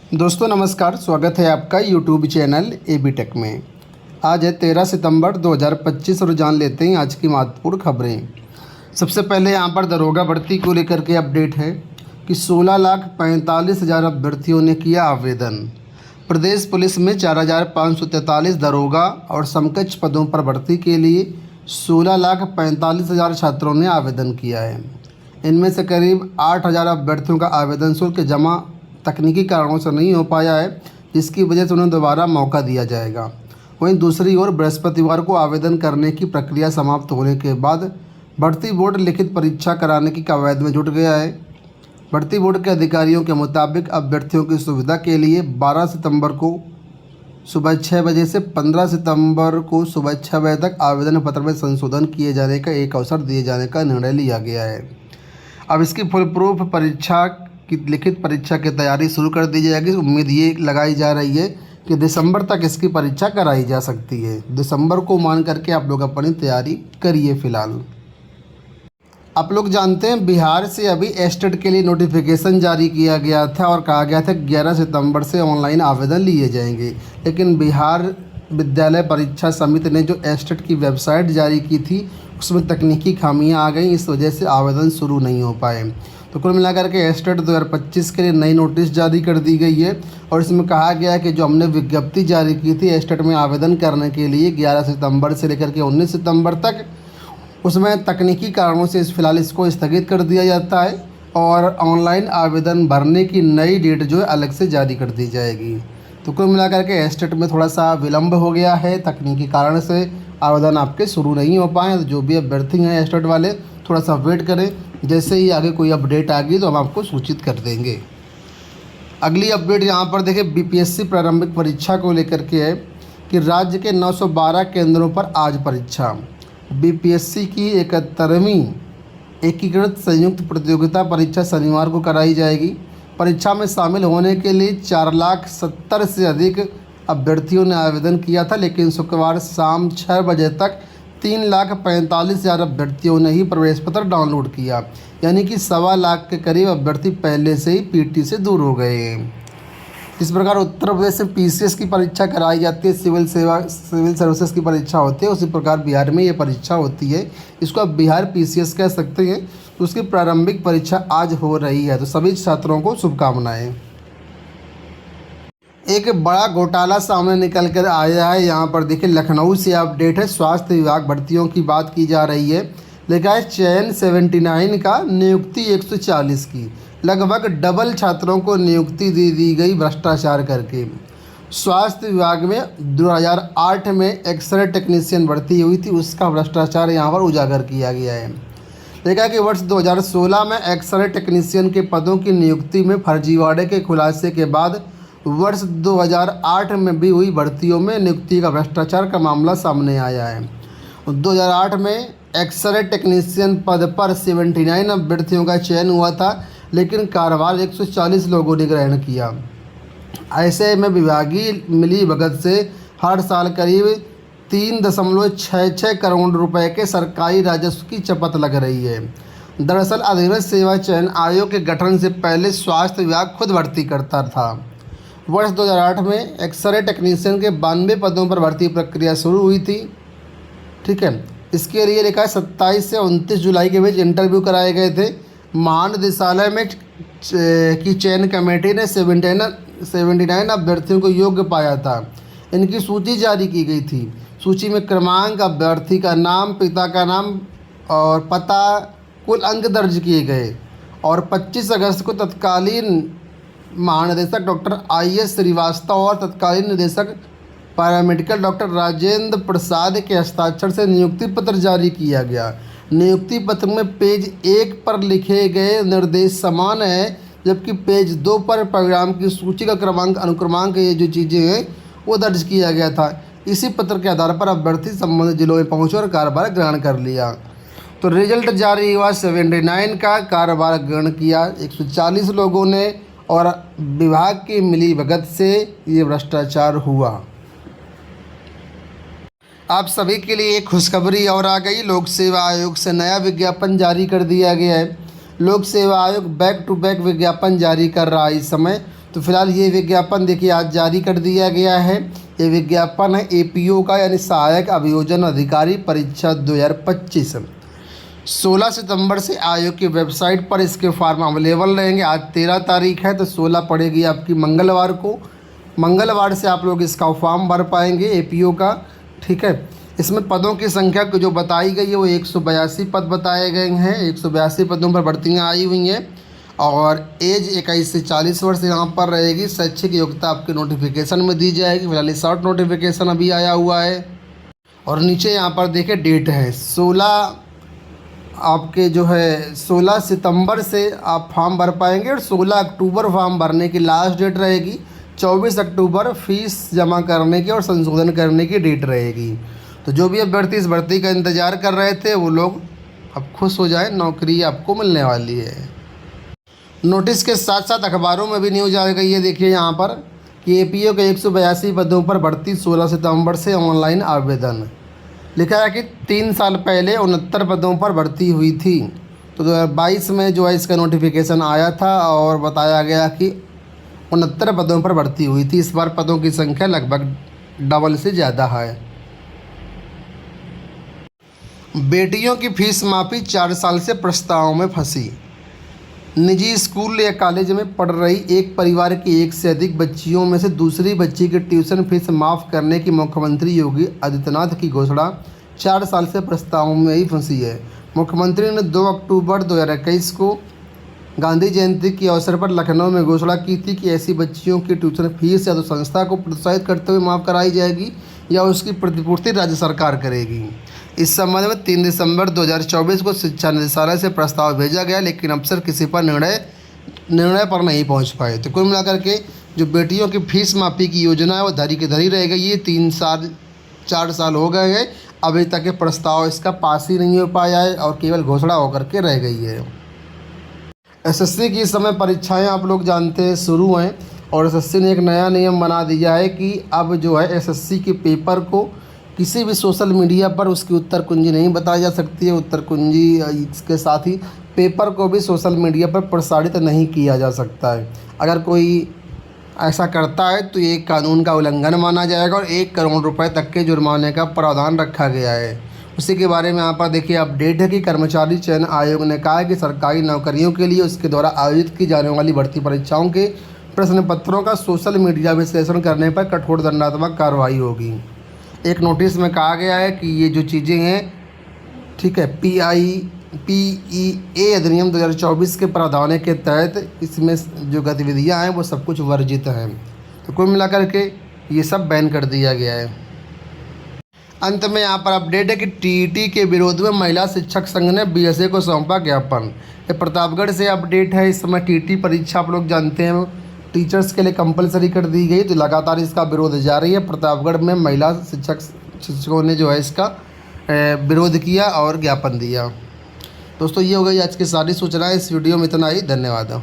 दोस्तों नमस्कार, स्वागत है आपका यूट्यूब चैनल एबी टेक में। आज है 13 सितंबर 2025 और जान लेते हैं आज की महत्वपूर्ण खबरें। सबसे पहले यहाँ पर दरोगा भर्ती को लेकर के अपडेट है कि 16,45,000 अभ्यर्थियों ने किया आवेदन। प्रदेश पुलिस में 4,543 दरोगा और समकक्ष पदों पर भर्ती के लिए 16,45,000 छात्रों ने आवेदन किया है। इनमें से करीब 8,000 अभ्यर्थियों का आवेदन शुल्क जमा तकनीकी कारणों से नहीं हो पाया है, जिसकी वजह से उन्हें दोबारा मौका दिया जाएगा। वहीं दूसरी ओर बृहस्पतिवार को आवेदन करने की प्रक्रिया समाप्त होने के बाद भर्ती बोर्ड लिखित परीक्षा कराने की कवायद में जुट गया है। भर्ती बोर्ड के अधिकारियों के मुताबिक अभ्यर्थियों की सुविधा के लिए 12 सितंबर को सुबह 6 बजे से 15 सितंबर को सुबह 6 बजे तक आवेदन पत्र में संशोधन किए जाने का एक अवसर दिए जाने का निर्णय लिया गया है। अब इसकी फुल प्रूफ परीक्षा की लिखित परीक्षा की तैयारी शुरू कर दी जाएगी। उम्मीद ये लगाई जा रही है कि दिसंबर तक इसकी परीक्षा कराई जा सकती है। दिसंबर को मान करके आप लोग अपनी तैयारी करिए। फिलहाल आप लोग जानते हैं बिहार से अभी एस्टेट के लिए नोटिफिकेशन जारी किया गया था और कहा गया था 11 सितंबर से ऑनलाइन आवेदन लिए जाएंगे, लेकिन बिहार विद्यालय परीक्षा समिति ने जो एस्टेट की वेबसाइट जारी की थी उसमें तकनीकी खामियां आ गई, इस वजह से आवेदन शुरू नहीं हो पाए। तो कुल मिलाकर के एस्टेट 2025 के लिए नई नोटिस जारी कर दी गई है और इसमें कहा गया है कि जो हमने विज्ञप्ति जारी की थी एस्टेट में आवेदन करने के लिए 11 सितंबर से लेकर के 19 सितंबर तक, उसमें तकनीकी कारणों से फिलहाल इसको स्थगित कर दिया जाता है और ऑनलाइन आवेदन भरने की नई डेट जो है अलग से जारी कर दी जाएगी। तो कुल मिलाकर के एस्टेट में थोड़ा सा विलम्ब हो गया है, तकनीकी कारण से आवेदन आपके शुरू नहीं हो पाए। तो जो भी अभ्यर्थी हैं एस्टेट वाले थोड़ा सा वेट करें, जैसे ही आगे कोई अपडेट आ गई तो हम आपको सूचित कर देंगे। अगली अपडेट यहाँ पर देखें बीपीएससी प्रारंभिक परीक्षा को लेकर के है कि राज्य के 912 केंद्रों पर आज परीक्षा। बीपीएससी की 71वीं एकीकृत संयुक्त प्रतियोगिता परीक्षा शनिवार को कराई जाएगी। परीक्षा में शामिल होने के लिए 4,70,000 से अधिक अभ्यर्थियों ने आवेदन किया था, लेकिन शुक्रवार शाम 6 बजे तक 3,45,000 अभ्यर्थियों ने ही प्रवेश पत्र डाउनलोड किया, यानी कि 1.25 के करीब अभ्यर्थी पहले से ही पीटी से दूर हो गए हैं। इस प्रकार उत्तर प्रदेश में पीसीएस की परीक्षा कराई जाती है, सिविल सर्विसेज की परीक्षा होती है, उसी प्रकार बिहार में ये परीक्षा होती है। इसको आप बिहार पीसीएस कह सकते हैं। तो उसकी प्रारंभिक परीक्षा आज हो रही है, तो सभी छात्रों को शुभकामनाएं। एक बड़ा घोटाला सामने निकल कर आया है। यहाँ पर देखिए लखनऊ से अपडेट है। स्वास्थ्य विभाग भर्तियों की बात की जा रही है। लिखा है चयन 79 का, नियुक्ति 140 की, लगभग डबल छात्रों को नियुक्ति दे दी गई भ्रष्टाचार करके। स्वास्थ्य विभाग में 2008 में एक्सरे टेक्नीशियन भर्ती हुई थी, उसका भ्रष्टाचार यहाँ पर उजागर किया गया है। देखा कि वर्ष 2016 में एक्सरे टेक्नीशियन के पदों की नियुक्ति में फर्जीवाड़े के खुलासे के बाद वर्ष 2008 में भी हुई भर्तियों में नियुक्ति का भ्रष्टाचार का मामला सामने आया है। 2008 में एक्सरे टेक्नीशियन पद पर 79 अभ्यर्थियों का चयन हुआ था, लेकिन कार्यभार 140 लोगों ने ग्रहण किया। ऐसे में विभागीय मिली भगत से हर साल करीब 3.66 करोड़ रुपए के सरकारी राजस्व की चपत लग रही है। दरअसल अधिकृत सेवा चयन आयोग के गठन से पहले स्वास्थ्य विभाग खुद भर्ती करता था। वर्ष 2008 में एक्सरे टेक्नीशियन के 92 पदों पर भर्ती प्रक्रिया शुरू हुई थी। ठीक है, इसके लिए लिखा है 27 से 29 जुलाई के बीच इंटरव्यू कराए गए थे। महानिदेशालय में की चयन कमेटी ने 79 अभ्यर्थियों को योग्य पाया था। इनकी सूची जारी की गई थी। सूची में क्रमांक, अभ्यर्थी का नाम, पिता का नाम और पता, कुल अंक दर्ज किए गए और 25 अगस्त को तत्कालीन महानिदेशक डॉक्टर IS श्रीवास्तव और तत्कालीन निदेशक पैरामेडिकल डॉक्टर राजेंद्र प्रसाद के हस्ताक्षर से नियुक्ति पत्र जारी किया गया। नियुक्ति पत्र में पेज 1 पर लिखे गए निर्देश समान है, जबकि पेज 2 पर परिणाम की सूची का क्रमांक, अनुक्रमांक, ये जो चीज़ें हैं वो दर्ज किया गया था। इसी पत्र के आधार पर अभ्यर्थी संबंधित जिलों में पहुँचे और कार्यभार ग्रहण कर लिया। तो रिजल्ट जारी हुआ 79 का, कार्यभार ग्रहण किया 140 लोगों ने और विभाग की मिलीभगत से ये भ्रष्टाचार हुआ। आप सभी के लिए एक खुशखबरी और आ गई। लोक सेवा आयोग से नया विज्ञापन जारी कर दिया गया है। लोक सेवा आयोग बैक टू बैक विज्ञापन जारी कर रहा है इस समय। तो फिलहाल ये विज्ञापन देखिए आज जारी कर दिया गया है। ये विज्ञापन है एपीओ का, यानी सहायक अभियोजन अधिकारी परीक्षा 2025। 16 सितंबर से आयोग की वेबसाइट पर इसके फॉर्म अवेलेबल रहेंगे। आज 13 तारीख है, तो 16 पड़ेगी आपकी मंगलवार को। मंगलवार से आप लोग इसका फॉर्म भर पाएंगे एपीओ का। ठीक है, इसमें पदों की संख्या को जो बताई गई है वो 182 पद बताए गए हैं। 182 पदों पर भर्तियाँ आई हुई हैं और एज 21 से 40 वर्ष यहाँ पर रहेगी। शैक्षिक योग्यता आपके नोटिफिकेशन में दी जाएगी। फिलहाल शॉर्ट नोटिफिकेशन अभी आया हुआ है। और नीचे यहाँ पर देखिए डेट है 16 आपके जो है 16 सितंबर से आप फॉर्म भर पाएंगे और 16 अक्टूबर फॉर्म भरने की लास्ट डेट रहेगी। 24 अक्टूबर फीस जमा करने की और संशोधन करने की डेट रहेगी। तो जो भी अभ्यर्थी इस भर्ती का इंतज़ार कर रहे थे वो लोग अब खुश हो जाएं, नौकरी आपको मिलने वाली है। नोटिस के साथ साथ अखबारों में भी न्यूज आ गई है। देखिए यहाँ पर कि एपीओ के 182 पदों पर भर्ती 16 सितंबर से ऑनलाइन आवेदन। लिखा है कि 3 साल पहले 69 पदों पर भर्ती हुई थी। तो 2022 में जो है इसका नोटिफिकेशन आया था और बताया गया कि 69 पदों पर भर्ती हुई थी। इस बार पदों की संख्या लगभग डबल से ज़्यादा है। बेटियों की फीस माफ़ी 4 साल से प्रस्ताव में फंसी। निजी स्कूल या कॉलेज में पढ़ रही एक परिवार की एक से अधिक बच्चियों में से दूसरी बच्ची की ट्यूशन फीस माफ़ करने की मुख्यमंत्री योगी आदित्यनाथ की घोषणा 4 साल से प्रस्ताव में ही फंसी है। मुख्यमंत्री ने 2 अक्टूबर 2021 को गांधी जयंती के अवसर पर लखनऊ में घोषणा की थी कि ऐसी बच्चियों की ट्यूशन फीस या तो संस्था को प्रोत्साहित करते हुए माफ़ कराई जाएगी या उसकी प्रतिपूर्ति राज्य सरकार करेगी। इस संबंध में 3 दिसंबर 2024 को शिक्षा निदेशालय से प्रस्ताव भेजा गया, लेकिन अफसर किसी पर निर्णय पर नहीं पहुंच पाए। तो कुल मिलाकर के जो बेटियों की फीस माफ़ी की योजना है वो धरी की धरी रह गई। ये 4 साल हो गए हैं, अभी तक ये प्रस्ताव इसका पास ही नहीं हो पाया है और केवल घोषणा होकर के रह गई है। एसएससी की इस समय परीक्षाएँ आप लोग जानते हैं शुरू हैं और एसएससी ने एक नया नियम बना दिया है कि अब जो है एसएससी के पेपर को किसी भी सोशल मीडिया पर उसकी उत्तर कुंजी नहीं बताई जा सकती है। उत्तर कुंजी इसके साथ ही पेपर को भी सोशल मीडिया पर प्रसारित नहीं किया जा सकता है। अगर कोई ऐसा करता है तो ये कानून का उल्लंघन माना जाएगा और 1 करोड़ रुपए तक के जुर्माने का प्रावधान रखा गया है। उसी के बारे में यहाँ पर देखिए अपडेट है कि कर्मचारी चयन आयोग ने कहा है कि सरकारी नौकरियों के लिए उसके द्वारा आयोजित की जाने वाली भर्ती परीक्षाओं के प्रश्न पत्रों का सोशल मीडिया विश्लेषण करने पर कठोर दंडात्मक कार्रवाई होगी। एक नोटिस में कहा गया है कि ये जो चीज़ें हैं, ठीक है, PIPEA अधिनियम 2024 के प्रावधानों के तहत इसमें जो गतिविधियां हैं वो सब कुछ वर्जित हैं। तो कुल मिलाकर के ये सब बैन कर दिया गया है। अंत में यहाँ पर अपडेट है कि टीईटी के विरोध में महिला शिक्षक संघ ने बीएसए को सौंपा ज्ञापन। ये प्रतापगढ़ से अपडेट है। इस समय टीईटी परीक्षा आप लोग जानते हैं टीचर्स के लिए कंपलसरी कर दी गई, तो लगातार इसका विरोध जारी है। प्रतापगढ़ में महिला शिक्षकों ने जो है इसका विरोध किया और ज्ञापन दिया। दोस्तों ये हो गई आज की सारी सूचनाएं। इस वीडियो में इतना ही। धन्यवाद।